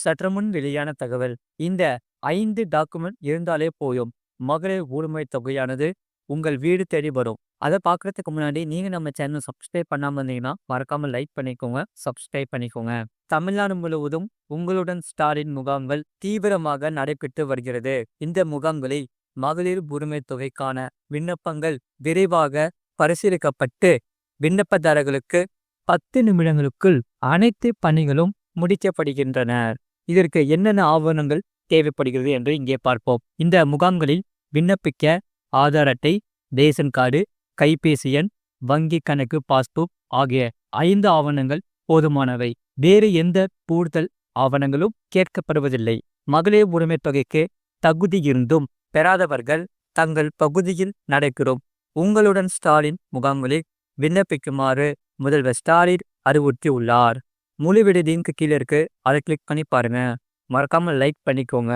சற்றுமுன் வெளியான தகவல். இந்த 5 டாக்குமெண்ட் இருந்தாலே போதும். மகளிர் உரிமை தொகையானது உங்கள் வீடு தேடி வரும். அத பார்க்கறதுக்கு முன்னாடி நீங்க நம்ம சேனல சப்ஸ்கிரைப் பண்ணாம இருந்தீங்கன்னா, மறக்காம லைக் பண்ணிக்கோங்க. சப்ஸ்கிரைப் பண்ணிக்கோங்க. தமிழ்நாடு முழுவதும் உங்களுடன் ஸ்டாலின் முகாம்கள் தீவிரமாக நடைபெற்று வருகிறது. இந்த முகாம்களில் மகளிர் உரிமை தொகைக்கான விண்ணப்பங்கள் விரைவாக பரிசீலிக்கப்பட்டு விண்ணப்பதாரர்களுக்கு 10 நிமிடங்களுக்குள் அனைத்து பணிகளும் முடிக்கப்படுகின்றன. இதற்கு என்னென்ன ஆவணங்கள் தேவைப்படுகிறது என்று இங்கே பார்ப்போம். இந்த முகாம்களில் விண்ணப்பிக்க ஆதார் அட்டை, ரேஷன் கார்டு, கைபேசி எண், வங்கி கணக்கு பாஸ்புக் ஆகிய 5 ஆவணங்கள் போதுமானவை. வேறு எந்த கூடுதல் ஆவணங்களும் கேட்கப்படுவதில்லை. மகளிர் உரிமை தொகைக்கு தகுதி இருந்தும் பெறாதவர்கள் தங்கள் பகுதியில் நடக்கிறோம் உங்களுடன் ஸ்டாலின் முகாம்களில் விண்ணப்பிக்குமாறு முதல்வர் ஸ்டாலின் அறிவுறுத்தியுள்ளார். முழு வீடியோ லிங்க் கீழே இருக்கு. அதை கிளிக் பண்ணி பாருங்க. மறக்காம லைக் பண்ணிக்கோங்க.